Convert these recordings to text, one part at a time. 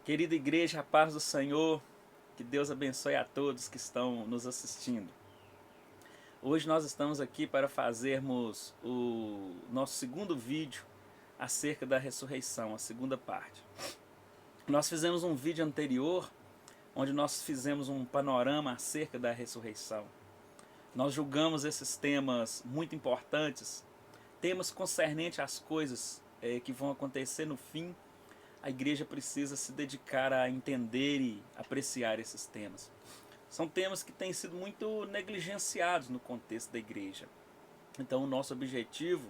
Querida igreja, a paz do Senhor, que Deus abençoe a todos que estão nos assistindo. Hoje nós estamos aqui para fazermos o nosso segundo vídeo acerca da ressurreição, a segunda parte. Nós fizemos um vídeo anterior onde nós fizemos um panorama acerca da ressurreição. Nós julgamos esses temas muito importantes, temas concernentes às coisas que vão acontecer no fim. A igreja precisa se dedicar a entender e apreciar esses temas. São temas que têm sido muito negligenciados no contexto da igreja. Então o nosso objetivo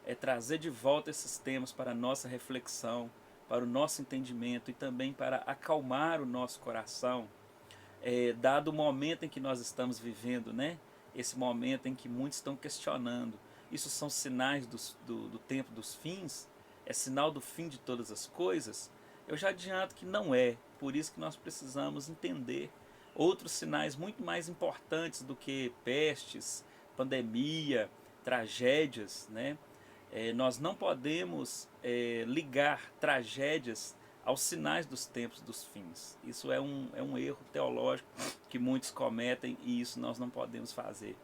é trazer de volta esses temas para a nossa reflexão, para o nosso entendimento e também para acalmar o nosso coração, dado o momento em que nós estamos vivendo, né? Esse momento em que muitos estão questionando. Isso são sinais do tempo dos fins? É sinal do fim de todas as coisas? Eu já adianto que não é, por isso que nós precisamos entender outros sinais muito mais importantes do que pestes, pandemia, tragédias, né? Nós não podemos ligar tragédias aos sinais dos tempos dos fins. Isso é um erro teológico que muitos cometem e isso nós não podemos fazer.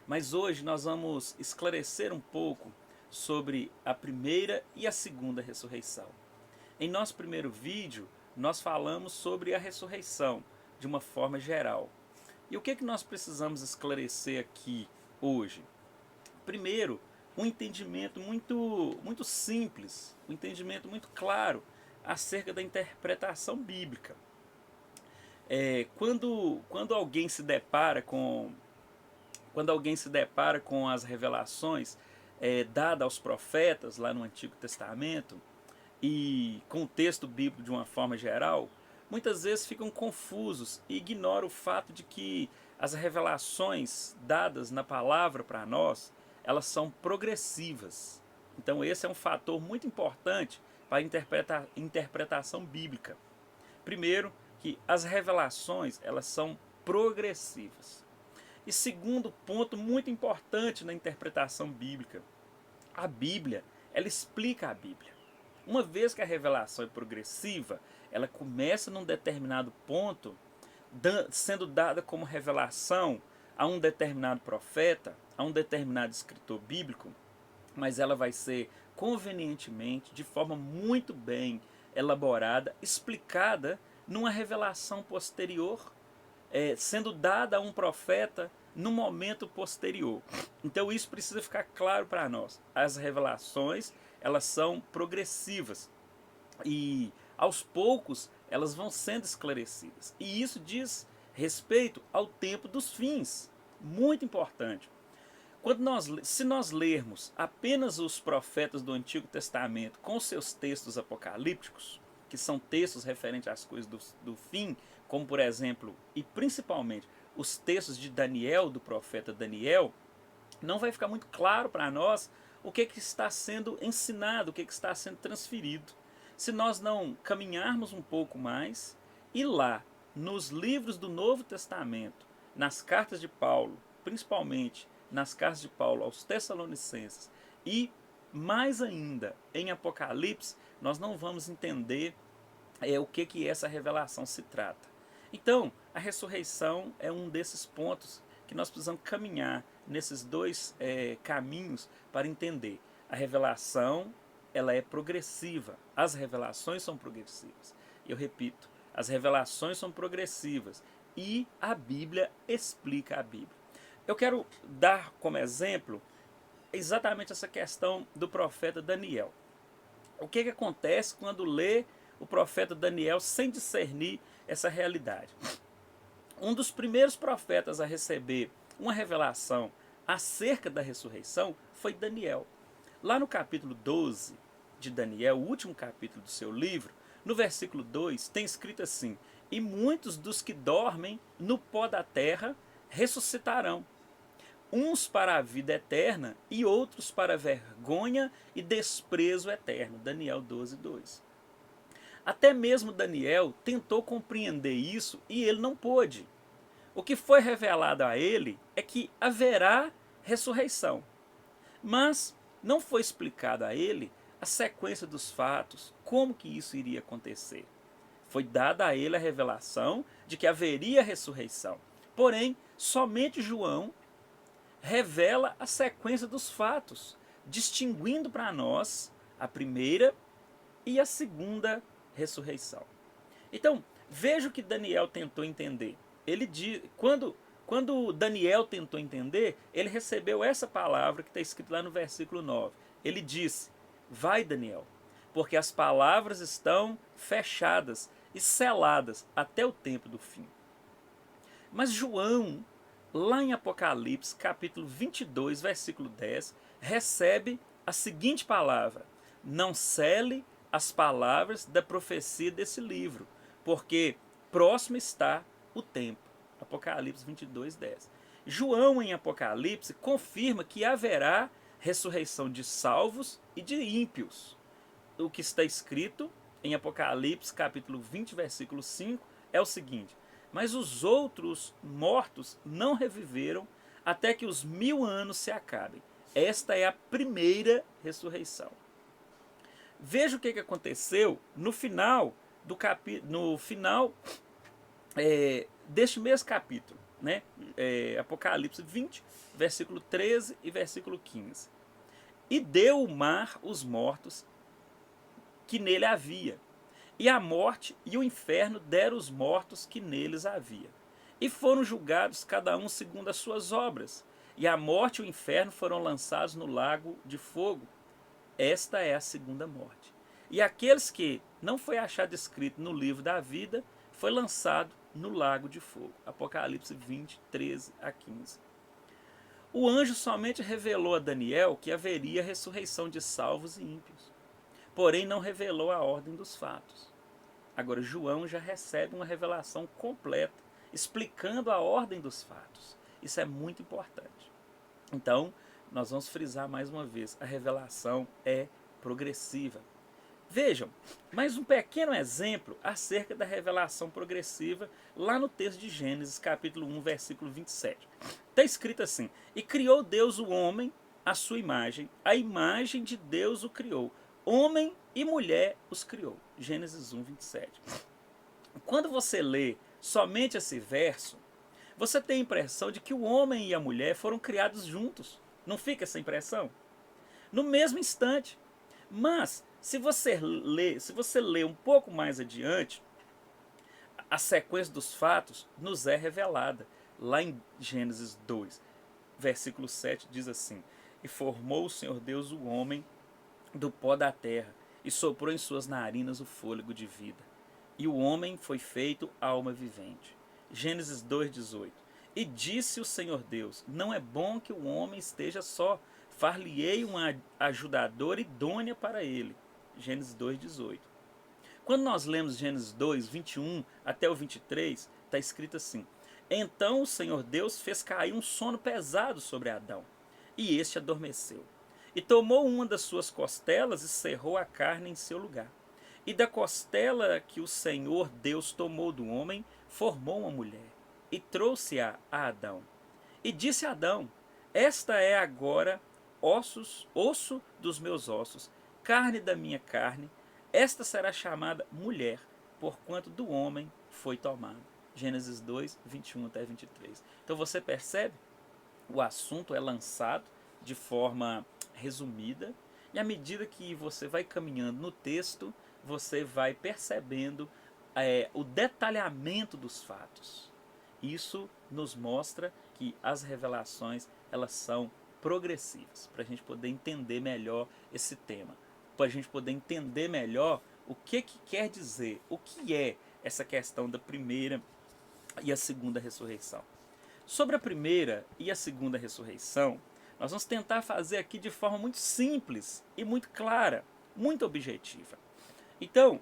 Mas hoje nós vamos esclarecer um pouco sobre a primeira e a segunda ressurreição. Em nosso primeiro vídeo, nós falamos sobre a ressurreição de uma forma geral. E o que nós precisamos esclarecer aqui hoje? Primeiro, um entendimento muito simples, um entendimento muito claro acerca da interpretação bíblica. Quando alguém se depara com as revelações dadas aos profetas lá no Antigo Testamento e com o texto bíblico de uma forma geral, muitas vezes ficam confusos e ignoram o fato de que as revelações dadas na palavra para nós, elas são progressivas. Então esse é um fator muito importante para a interpretação bíblica. Primeiro, que as revelações elas são progressivas. E segundo ponto muito importante na interpretação bíblica, a Bíblia, ela explica a Bíblia. Uma vez que a revelação é progressiva, ela começa num determinado ponto, sendo dada como revelação a um determinado profeta, a um determinado escritor bíblico, mas ela vai ser convenientemente, de forma muito bem elaborada, explicada numa revelação posterior, sendo dada a um profeta no momento posterior. Então isso precisa ficar claro para nós. As revelações, elas são progressivas e aos poucos elas vão sendo esclarecidas. E isso diz respeito ao tempo dos fins. Muito importante. Se nós lermos apenas os profetas do Antigo Testamento com seus textos apocalípticos, que são textos referentes às coisas do fim, como por exemplo, e principalmente, os textos de Daniel, do profeta Daniel, não vai ficar muito claro para nós o que está sendo ensinado, o que está sendo transferido. Se nós não caminharmos um pouco mais, e lá, nos livros do Novo Testamento, nas cartas de Paulo, principalmente nas cartas de Paulo aos Tessalonicenses, e mais ainda em Apocalipse, nós não vamos entender o que essa revelação se trata. Então, a ressurreição é um desses pontos que nós precisamos caminhar nesses dois caminhos para entender. A revelação, ela é progressiva. As revelações são progressivas. Eu repito, as revelações são progressivas e a Bíblia explica a Bíblia. Eu quero dar como exemplo exatamente essa questão do profeta Daniel. O que acontece quando lê o profeta Daniel sem discernir essa realidade? Um dos primeiros profetas a receber uma revelação acerca da ressurreição foi Daniel. Lá no capítulo 12 de Daniel, o último capítulo do seu livro, no versículo 2, tem escrito assim: e muitos dos que dormem no pó da terra ressuscitarão, uns para a vida eterna e outros para a vergonha e desprezo eterno. Daniel 12, 2. Até mesmo Daniel tentou compreender isso e ele não pôde. O que foi revelado a ele é que haverá ressurreição, mas não foi explicado a ele a sequência dos fatos, como que isso iria acontecer. Foi dada a ele a revelação de que haveria ressurreição. Porém, somente João revela a sequência dos fatos, distinguindo para nós a primeira e a segunda ressurreição. Então, veja o que Daniel tentou entender. Ele diz, quando Daniel tentou entender, ele recebeu essa palavra que está escrita lá no versículo 9. Ele disse: vai, Daniel, porque as palavras estão fechadas e seladas até o tempo do fim. Mas João, lá em Apocalipse, capítulo 22, versículo 10, recebe a seguinte palavra: não cele as palavras da profecia desse livro, porque próximo está o tempo. Apocalipse 22, 10. João, em Apocalipse, confirma que haverá ressurreição de salvos e de ímpios. O que está escrito em Apocalipse, capítulo 20, versículo 5, é o seguinte: mas os outros mortos não reviveram até que os 1000 anos se acabem. Esta é a primeira ressurreição. Veja o que aconteceu no final do deste mesmo capítulo, né? Apocalipse 20, versículo 13 e versículo 15. E deu o mar os mortos que nele havia, e a morte e o inferno deram os mortos que neles havia. E foram julgados cada um segundo as suas obras. E a morte e o inferno foram lançados no lago de fogo. Esta é a segunda morte. E aqueles que não foi achado escrito no livro da vida, foi lançado no lago de fogo. Apocalipse 20, 13 a 15. O anjo somente revelou a Daniel que haveria ressurreição de salvos e ímpios. Porém não revelou a ordem dos fatos. Agora João já recebe uma revelação completa, explicando a ordem dos fatos. Isso é muito importante. Então, nós vamos frisar mais uma vez, a revelação é progressiva. Vejam, mais um pequeno exemplo acerca da revelação progressiva lá no texto de Gênesis, capítulo 1, versículo 27. Está escrito assim: e criou Deus o homem à sua imagem, a imagem de Deus o criou, homem e mulher os criou. Gênesis 1, 27. Quando você lê somente esse verso, você tem a impressão de que o homem e a mulher foram criados juntos. Não fica essa impressão? No mesmo instante. Mas, se você lê um pouco mais adiante, a sequência dos fatos nos é revelada. Lá em Gênesis 2, versículo 7, diz assim: e formou o Senhor Deus o homem do pó da terra, e soprou em suas narinas o fôlego de vida. E o homem foi feito alma vivente. Gênesis 2,18. E disse o Senhor Deus: não é bom que o homem esteja só, far-lhe-ei uma ajudadora idônea para ele. Gênesis 2,18. Quando nós lemos Gênesis 2, 21 até o 23, está escrito assim: então o Senhor Deus fez cair um sono pesado sobre Adão, e este adormeceu. E tomou uma das suas costelas e cerrou a carne em seu lugar. E da costela que o Senhor Deus tomou do homem, formou uma mulher, e trouxe-a a Adão. E disse a Adão: esta é agora osso dos meus ossos, carne da minha carne, esta será chamada mulher, porquanto do homem foi tomada. Gênesis 2, 21 até 23. Então você percebe? O assunto é lançado de forma resumida, e à medida que você vai caminhando no texto, você vai percebendo o detalhamento dos fatos. Isso nos mostra que as revelações elas são progressivas, para a gente poder entender melhor esse tema, para a gente poder entender melhor o que quer dizer, o que é essa questão da primeira e a segunda ressurreição. Sobre a primeira e a segunda ressurreição, nós vamos tentar fazer aqui de forma muito simples e muito clara, muito objetiva. Então,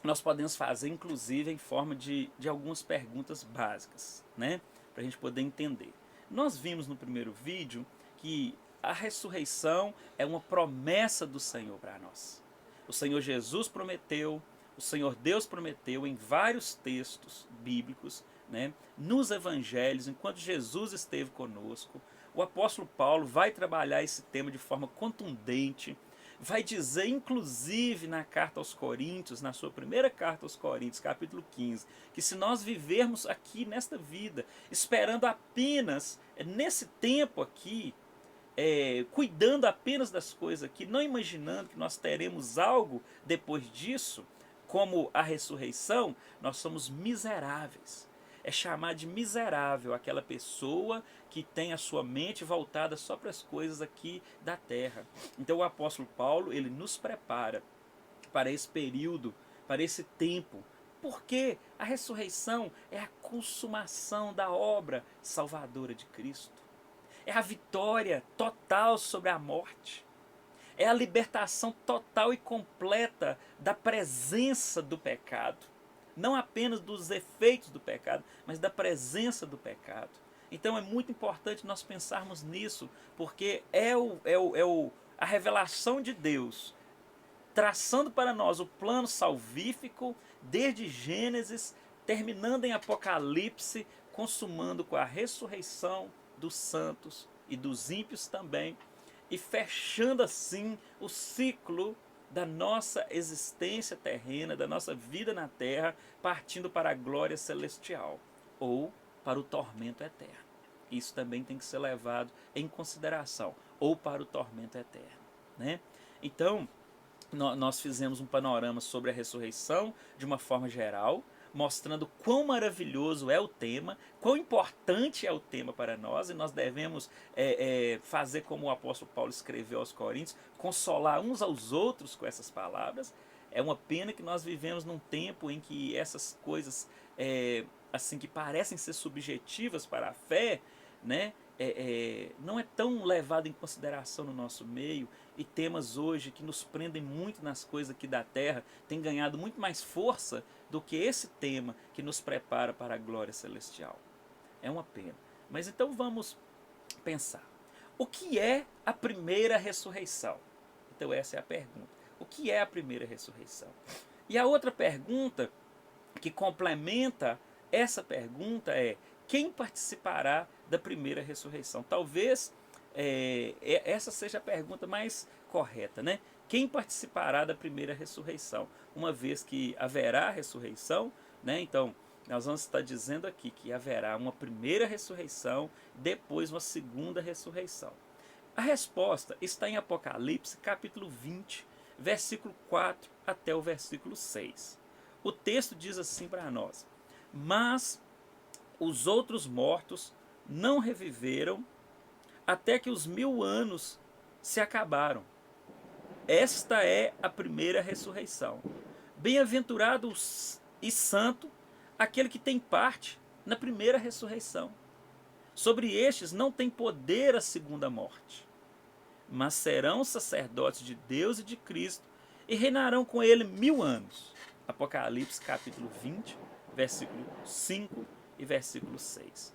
nós podemos fazer inclusive em forma de algumas perguntas básicas, né? Para a gente poder entender. Nós vimos no primeiro vídeo que a ressurreição é uma promessa do Senhor para nós. O Senhor Jesus prometeu, o Senhor Deus prometeu em vários textos bíblicos, né? Nos evangelhos, enquanto Jesus esteve conosco. O apóstolo Paulo vai trabalhar esse tema de forma contundente. vai dizer, inclusive na carta aos Coríntios, na sua primeira carta aos Coríntios, capítulo 15, que se nós vivermos aqui nesta vida, esperando apenas, nesse tempo aqui, cuidando apenas das coisas aqui, não imaginando que nós teremos algo depois disso, como a ressurreição, nós somos miseráveis. É chamar de miserável aquela pessoa que tem a sua mente voltada só para as coisas aqui da terra. Então o apóstolo Paulo, ele nos prepara para esse período, para esse tempo, porque a ressurreição é a consumação da obra salvadora de Cristo. É a vitória total sobre a morte. É a libertação total e completa da presença do pecado. Não apenas dos efeitos do pecado, mas da presença do pecado. Então é muito importante nós pensarmos nisso, porque a revelação de Deus, traçando para nós o plano salvífico, desde Gênesis, terminando em Apocalipse, consumando com a ressurreição dos santos e dos ímpios também, e fechando assim o ciclo da nossa existência terrena, da nossa vida na terra, partindo para a glória celestial ou para o tormento eterno. Isso também tem que ser levado em consideração, ou para o tormento eterno, né? Então, nós fizemos um panorama sobre a ressurreição de uma forma geral, mostrando quão maravilhoso é o tema, quão importante é o tema para nós, e nós devemos fazer como o apóstolo Paulo escreveu aos Coríntios, consolar uns aos outros com essas palavras. É uma pena que nós vivemos num tempo em que essas coisas assim que parecem ser subjetivas para a fé, né, não é tão levado em consideração no nosso meio, e temas hoje que nos prendem muito nas coisas aqui da terra têm ganhado muito mais força do que esse tema que nos prepara para a glória celestial. É uma pena. Mas então vamos pensar. O que é a primeira ressurreição? Então essa é a pergunta. O que é a primeira ressurreição? E a outra pergunta que complementa essa pergunta é: quem participará da primeira ressurreição? Talvez essa seja a pergunta mais correta, né? Quem participará da primeira ressurreição? Uma vez que haverá ressurreição, né? Então, nós vamos estar dizendo aqui que haverá uma primeira ressurreição, depois uma segunda ressurreição. A resposta está em Apocalipse, capítulo 20, versículo 4 até o versículo 6. O texto diz assim para nós: mas os outros mortos não reviveram até que os 1000 anos se acabaram. Esta é a primeira ressurreição. Bem-aventurado e santo aquele que tem parte na primeira ressurreição. Sobre estes não tem poder a segunda morte, mas serão sacerdotes de Deus e de Cristo e reinarão com ele 1000 anos. Apocalipse capítulo 20, versículo 5 e versículo 6.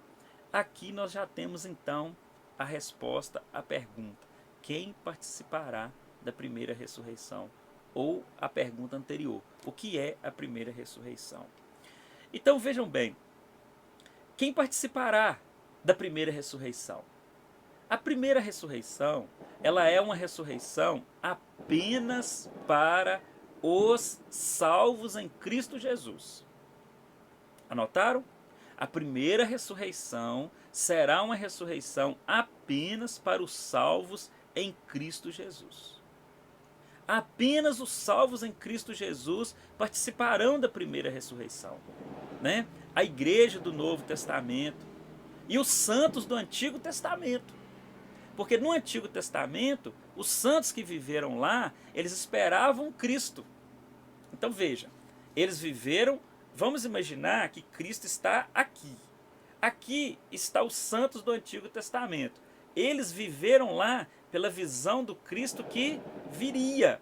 Aqui nós já temos então a resposta à pergunta: quem participará da primeira ressurreição? Ou a pergunta anterior: o que é a primeira ressurreição? Então vejam bem, quem participará da primeira ressurreição? A primeira ressurreição, ela é uma ressurreição apenas para os salvos em Cristo Jesus. Anotaram? A primeira ressurreição será uma ressurreição apenas para os salvos em Cristo Jesus. Apenas os salvos em Cristo Jesus participarão da primeira ressurreição, né? A igreja do Novo Testamento e os santos do Antigo Testamento. Porque no Antigo Testamento, os santos que viveram lá, eles esperavam Cristo. Então veja, eles viveram. Vamos imaginar que Cristo está aqui. Aqui está os santos do Antigo Testamento. Eles viveram lá pela visão do Cristo que viria.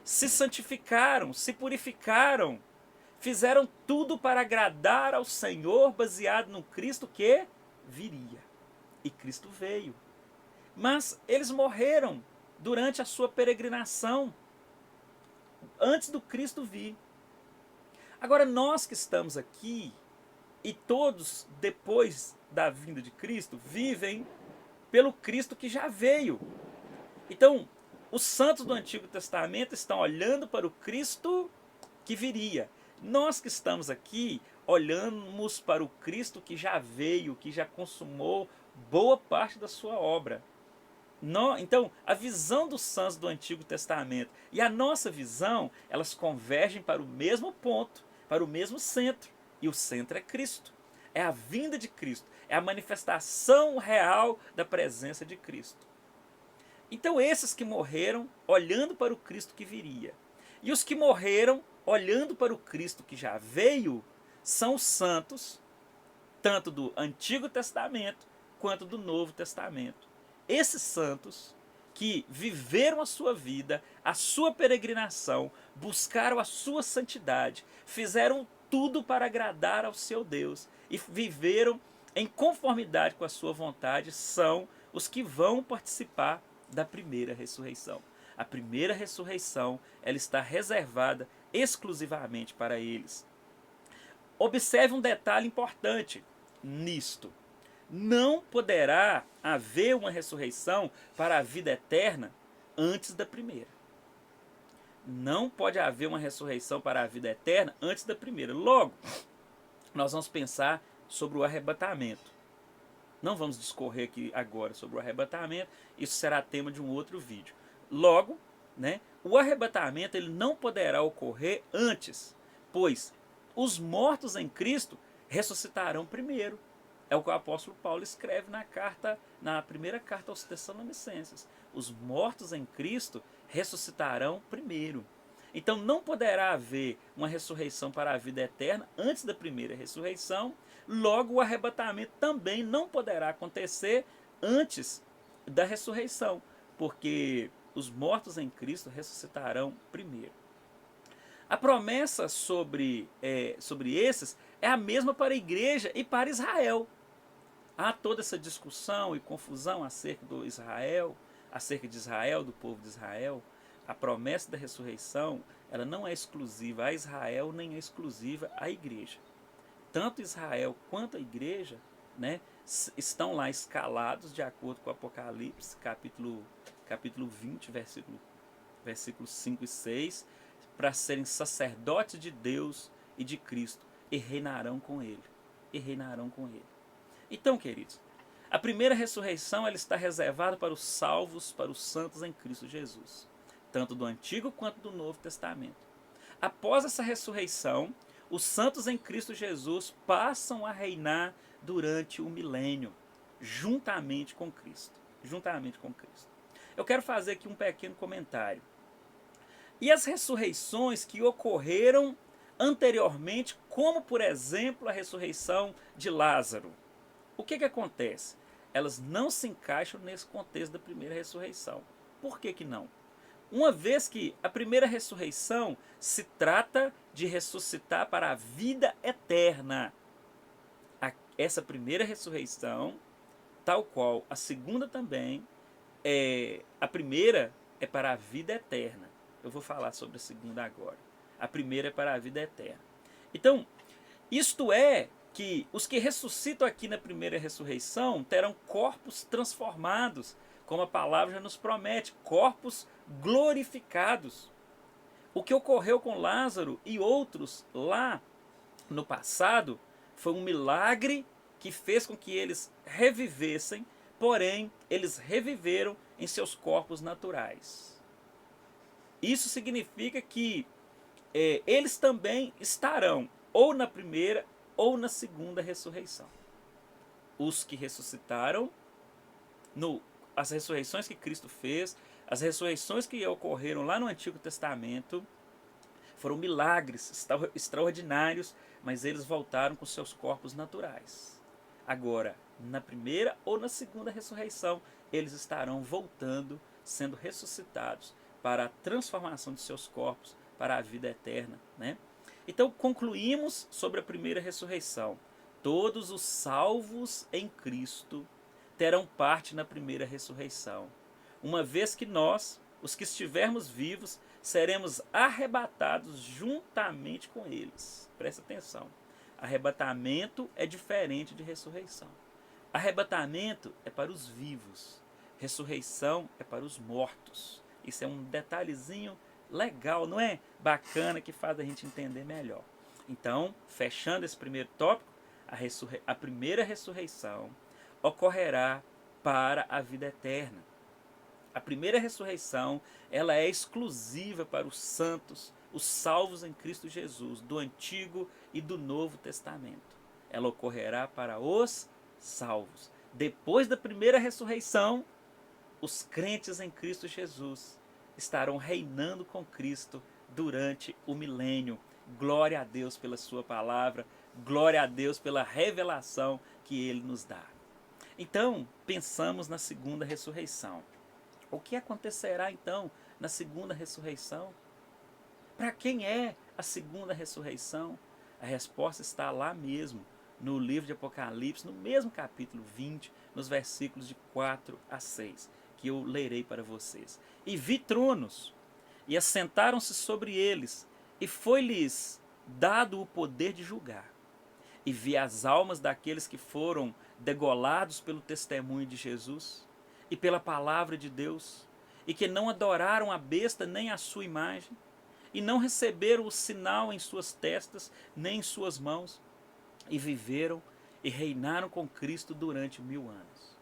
Se santificaram, se purificaram, fizeram tudo para agradar ao Senhor, baseado no Cristo que viria. E Cristo veio. Mas eles morreram durante a sua peregrinação, antes do Cristo vir. Agora nós que estamos aqui, e todos depois da vinda de Cristo, vivem pelo Cristo que já veio. Então, os santos do Antigo Testamento estão olhando para o Cristo que viria. Nós que estamos aqui, olhamos para o Cristo que já veio, que já consumou boa parte da sua obra. Então, a visão dos santos do Antigo Testamento e a nossa visão, elas convergem para o mesmo ponto, para o mesmo centro. E o centro é Cristo. É a vinda de Cristo. É a manifestação real da presença de Cristo. Então, esses que morreram olhando para o Cristo que viria. E os que morreram olhando para o Cristo que já veio, são os santos, tanto do Antigo Testamento quanto do Novo Testamento. Esses santos que viveram a sua vida, a sua peregrinação, buscaram a sua santidade, fizeram tudo para agradar ao seu Deus e viveram em conformidade com a sua vontade, são os que vão participar da primeira ressurreição. A primeira ressurreição, ela está reservada exclusivamente para eles. Observe um detalhe importante nisto. Não poderá haver uma ressurreição para a vida eterna antes da primeira. Não pode haver uma ressurreição para a vida eterna antes da primeira. Logo, nós vamos pensar sobre o arrebatamento. Não vamos discorrer aqui agora sobre o arrebatamento, isso será tema de um outro vídeo. Logo, o arrebatamento ele não poderá ocorrer antes, pois os mortos em Cristo ressuscitarão primeiro. É o que o apóstolo Paulo escreve na primeira carta aos Tessalonicenses. Os mortos em Cristo ressuscitarão primeiro. Então não poderá haver uma ressurreição para a vida eterna antes da primeira ressurreição. Logo, o arrebatamento também não poderá acontecer antes da ressurreição, porque os mortos em Cristo ressuscitarão primeiro. A promessa sobre esses é a mesma para a igreja e para Israel. Há toda essa discussão e confusão acerca de Israel, do povo de Israel. A promessa da ressurreição, ela não é exclusiva a Israel, nem é exclusiva à igreja. Tanto Israel quanto a igreja, estão lá escalados de acordo com o Apocalipse, capítulo 20, versículos 5 e 6, para serem sacerdotes de Deus e de Cristo, e reinarão com ele. Então, queridos, a primeira ressurreição ela está reservada para os salvos, para os santos em Cristo Jesus, tanto do Antigo quanto do Novo Testamento. Após essa ressurreição, os santos em Cristo Jesus passam a reinar durante o milênio, juntamente com Cristo. Eu quero fazer aqui um pequeno comentário. E as ressurreições que ocorreram anteriormente, como por exemplo a ressurreição de Lázaro, o que acontece? Elas não se encaixam nesse contexto da primeira ressurreição. Por que não? Uma vez que a primeira ressurreição se trata de ressuscitar para a vida eterna. Essa primeira ressurreição, tal qual a segunda também, a primeira é para a vida eterna. Eu vou falar sobre a segunda agora. A primeira é para a vida eterna. Então, isto é que os que ressuscitam aqui na primeira ressurreição terão corpos transformados, como a palavra já nos promete, corpos glorificados. O que ocorreu com Lázaro e outros lá no passado foi um milagre que fez com que eles revivessem, porém eles reviveram em seus corpos naturais. Isso significa que eles também estarão ou na primeira ou na segunda ressurreição. Os que ressuscitaram, as ressurreições que Cristo fez, as ressurreições que ocorreram lá no Antigo Testamento, foram milagres extraordinários, mas eles voltaram com seus corpos naturais. Agora, na primeira ou na segunda ressurreição, eles estarão voltando, sendo ressuscitados para a transformação de seus corpos, para a vida eterna, Então, concluímos sobre a primeira ressurreição. Todos os salvos em Cristo terão parte na primeira ressurreição, uma vez que nós, os que estivermos vivos, seremos arrebatados juntamente com eles. Presta atenção. Arrebatamento é diferente de ressurreição. Arrebatamento é para os vivos. Ressurreição é para os mortos. Isso é um detalhezinho legal, não é? Bacana, que faz a gente entender melhor. Então, fechando esse primeiro tópico, a primeira ressurreição ocorrerá para a vida eterna. A primeira ressurreição, ela é exclusiva para os santos, os salvos em Cristo Jesus, do Antigo e do Novo Testamento. Ela ocorrerá para os salvos. Depois da primeira ressurreição, os crentes em Cristo Jesus estarão reinando com Cristo durante o milênio. Glória a Deus pela sua palavra, glória a Deus pela revelação que ele nos dá. Então, pensamos na segunda ressurreição. O que acontecerá então na segunda ressurreição? Para quem é a segunda ressurreição? A resposta está lá mesmo, no livro de Apocalipse, no mesmo capítulo 20, nos versículos de 4 a 6, que eu lerei para vocês. E vi tronos, e assentaram-se sobre eles, e foi-lhes dado o poder de julgar. E vi as almas daqueles que foram degolados pelo testemunho de Jesus e pela palavra de Deus, e que não adoraram a besta nem a sua imagem, e não receberam o sinal em suas testas nem em suas mãos, e viveram e reinaram com Cristo durante 1000 anos.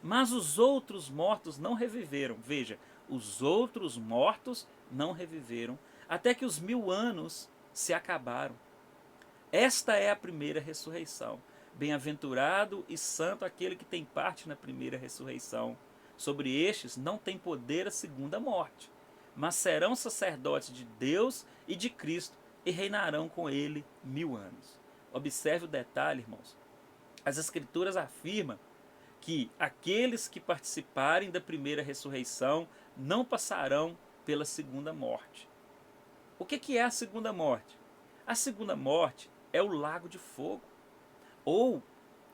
Mas os outros mortos não reviveram. Veja, os outros mortos não reviveram, até que os 1000 anos se acabaram. Esta é a primeira ressurreição. Bem-aventurado e santo aquele que tem parte na primeira ressurreição. Sobre estes não tem poder a segunda morte, mas serão sacerdotes de Deus e de Cristo e reinarão com ele 1000 anos. Observe o detalhe, irmãos. As Escrituras afirmam que aqueles que participarem da primeira ressurreição não passarão pela segunda morte. O que é a segunda morte? A segunda morte é o lago de fogo, ou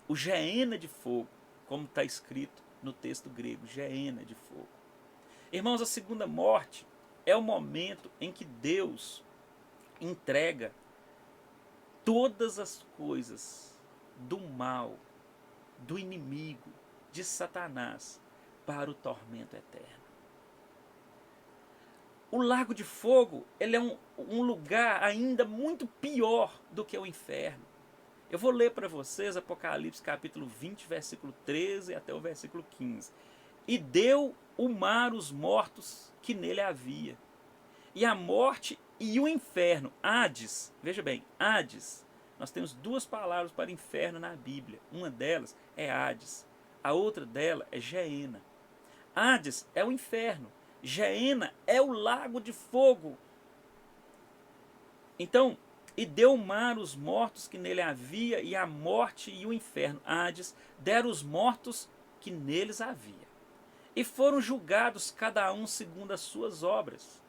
o geena de fogo, como está escrito no texto grego, geena de fogo. Irmãos, a segunda morte é o momento em que Deus entrega todas as coisas do mal, do inimigo, de Satanás, para o tormento eterno. O lago de fogo, ele é um lugar ainda muito pior do que o inferno. Eu vou ler para vocês Apocalipse capítulo 20, versículo 13 até o versículo 15. E deu o mar os mortos que nele havia, e a morte e o inferno, Hades, veja bem, Hades, nós temos duas palavras para inferno na Bíblia, uma delas é Hades, a outra dela é Geena. Hades é o inferno, Geena é o lago de fogo. Então, e deu o mar os mortos que nele havia, e a morte e o inferno, Hades, deram os mortos que neles havia. E foram julgados cada um segundo as suas obras.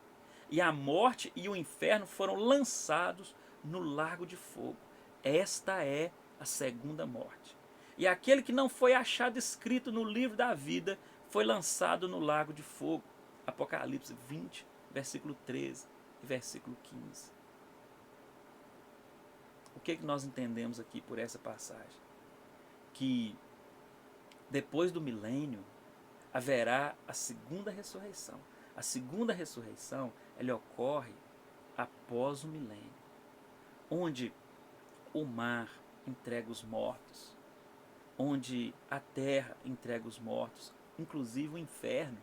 E a morte e o inferno foram lançados no lago de fogo. Esta é a segunda morte. E aquele que não foi achado escrito no livro da vida foi lançado no lago de fogo. Apocalipse 20, versículo 13 e versículo 15. O que nós entendemos aqui por essa passagem? Que depois do milênio haverá a segunda ressurreição. A segunda ressurreição, ela ocorre após o milênio, onde o mar entrega os mortos, onde a terra entrega os mortos, inclusive o inferno,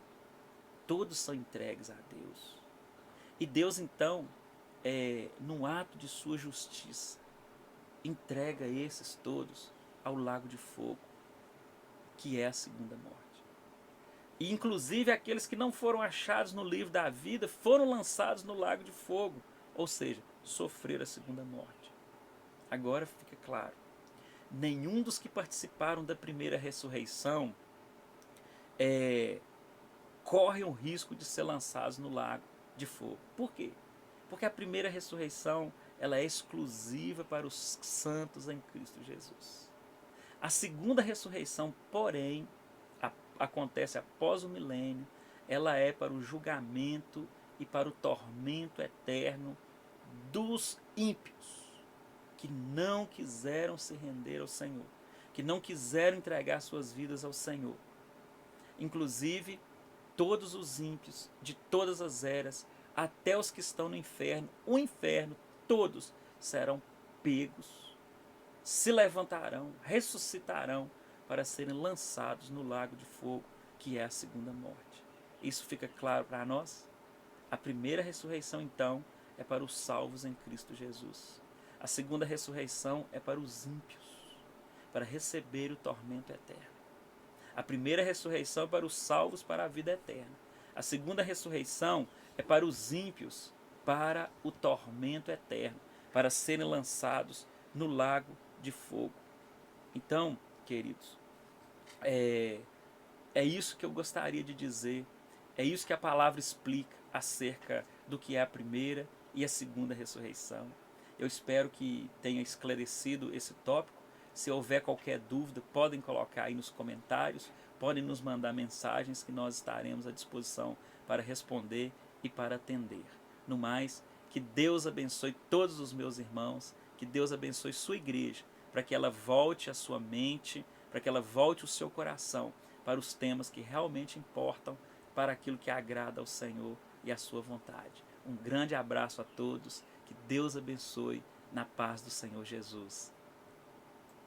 todos são entregues a Deus. E Deus então, no ato de sua justiça, entrega esses todos ao lago de fogo, que é a segunda morte. E inclusive aqueles que não foram achados no livro da vida foram lançados no lago de fogo, ou seja, sofreram a segunda morte. Agora fica claro, nenhum dos que participaram da primeira ressurreição corre o risco de ser lançados no lago de fogo. Por quê? Porque a primeira ressurreição, ela é exclusiva para os santos em Cristo Jesus. A segunda ressurreição, porém, acontece após o milênio, ela é para o julgamento e para o tormento eterno dos ímpios, que não quiseram se render ao Senhor, que não quiseram entregar suas vidas ao Senhor. Inclusive, todos os ímpios, de todas as eras, até os que estão no inferno, o inferno, todos serão pegos, se levantarão, ressuscitarão para serem lançados no lago de fogo, que é a segunda morte. Isso fica claro para nós? A primeira ressurreição, então, é para os salvos em Cristo Jesus. A segunda ressurreição é para os ímpios, para receber o tormento eterno. A primeira ressurreição é para os salvos para a vida eterna. A segunda ressurreição é para os ímpios, para o tormento eterno, para serem lançados no lago de fogo. Então, queridos, é isso que eu gostaria de dizer, é isso que a palavra explica acerca do que é a primeira e a segunda ressurreição. Eu espero que tenha esclarecido esse tópico. Se houver qualquer dúvida, podem colocar aí nos comentários, podem nos mandar mensagens que nós estaremos à disposição para responder e para atender. No mais, que Deus abençoe todos os meus irmãos, que Deus abençoe sua igreja, para que ela volte a sua mente, para que ela volte o seu coração para os temas que realmente importam, para aquilo que agrada ao Senhor e à sua vontade. Um grande abraço a todos, que Deus abençoe na paz do Senhor Jesus.